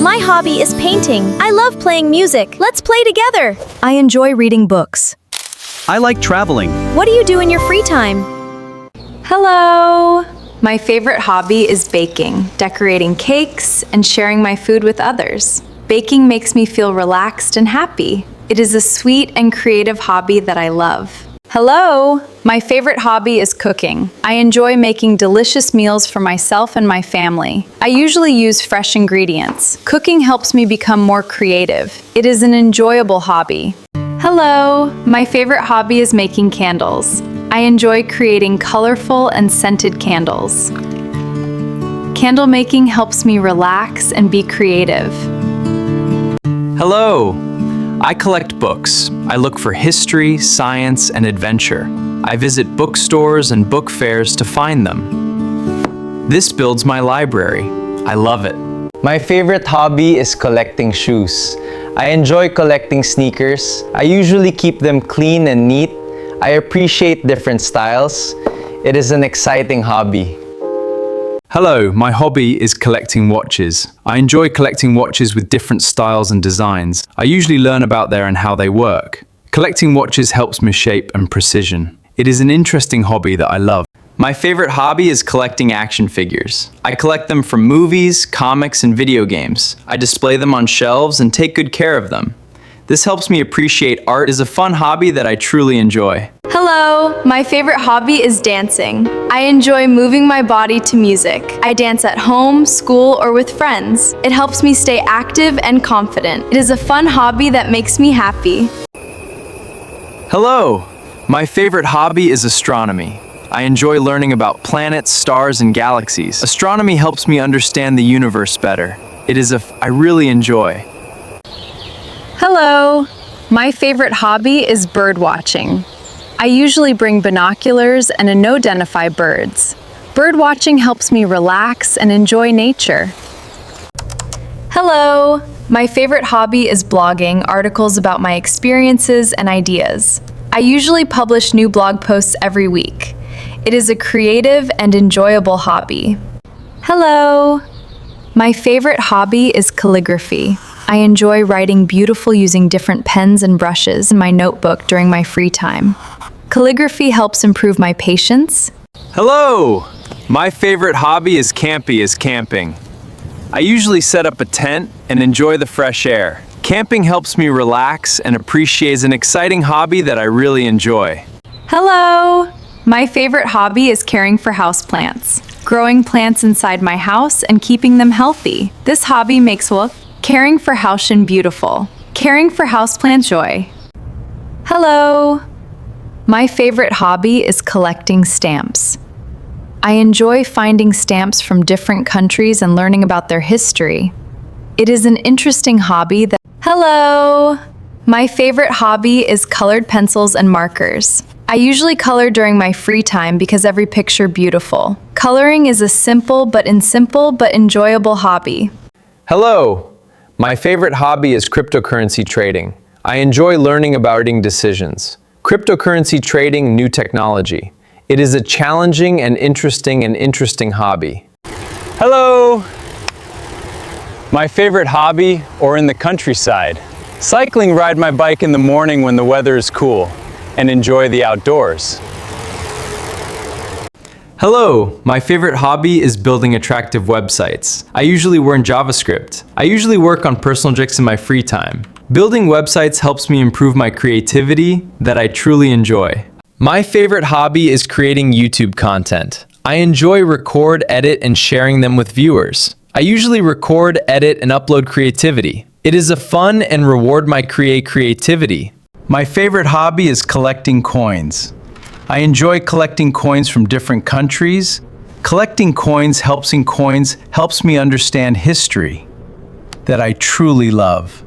My hobby is painting. I love playing music. Let's play together. I enjoy reading books. I like traveling. What do you do in your free time? Hello! My favorite hobby is baking, decorating cakes, and sharing my food with others. Baking makes me feel relaxed and happy. It is a sweet and creative hobby that I love. Hello! My favorite hobby is cooking. I enjoy making delicious meals for myself and my family. I usually use fresh ingredients. Cooking helps me become more creative. It is an enjoyable hobby. Hello! My favorite hobby is making candles. I enjoy creating colorful and scented candles. Candle making helps me relax and be creative. Hello! I collect books. I look for history, science, and adventure. I visit bookstores and book fairs to find them. This builds my library. I love it. My favorite hobby is collecting shoes. I enjoy collecting sneakers. I usually keep them clean and neat. I appreciate different styles. It is an exciting hobby. Hello, my hobby is collecting watches. I enjoy collecting watches with different styles and designs. I usually learn about them and how they work. Collecting watches helps me shape and precision. It is an interesting hobby that I love. My favorite hobby is collecting action figures. I collect them from movies, comics, and video games. I display them on shelves and take good care of them. This helps me appreciate art. It is a fun hobby that I truly enjoy. Hello! My favorite hobby is dancing. I enjoy moving my body to music. I dance at home, school, or with friends. It helps me stay active and confident. It is a fun hobby that makes me happy. Hello! My favorite hobby is astronomy. I enjoy learning about planets, stars, and galaxies. Astronomy helps me understand the universe better. I really enjoy. Hello! My favorite hobby is bird watching. I usually bring binoculars and identify birds. Bird watching helps me relax and enjoy nature. Hello! My favorite hobby is blogging articles about my experiences and ideas. I usually publish new blog posts every week. It is a creative and enjoyable hobby. Hello! My favorite hobby is calligraphy. I enjoy writing beautiful using different pens and brushes in my notebook during my free time. Calligraphy helps improve my patience. Hello! My favorite hobby is camping. I usually set up a tent and enjoy the fresh air. Camping helps me relax and appreciate an exciting hobby that I really enjoy. Hello! My favorite hobby is caring for houseplants. Growing plants inside my house and keeping them healthy. This hobby makes caring for house beautiful. Caring for houseplants joy. Hello! My favorite hobby is collecting stamps. I enjoy finding stamps from different countries and learning about their history. It is an interesting hobby that... Hello! My favorite hobby is colored pencils and markers. I usually color during my free time because every picture beautiful. Coloring is a simple but enjoyable hobby. Hello! My favorite hobby is cryptocurrency trading. I enjoy learning about decisions. Cryptocurrency trading, new technology. It is a challenging and interesting hobby. Hello! My favorite hobby, or in the countryside. Cycling, ride my bike in the morning when the weather is cool, and enjoy the outdoors. Hello! My favorite hobby is building attractive websites. I usually work in JavaScript. I usually work on personal projects in my free time. Building websites helps me improve my creativity that I truly enjoy. My favorite hobby is creating YouTube content. I enjoy record, edit, and sharing them with viewers. I usually record, edit, and upload creativity. It is a fun and reward my creativity. My favorite hobby is collecting coins. I enjoy collecting coins from different countries. Collecting coins helps me understand history that I truly love.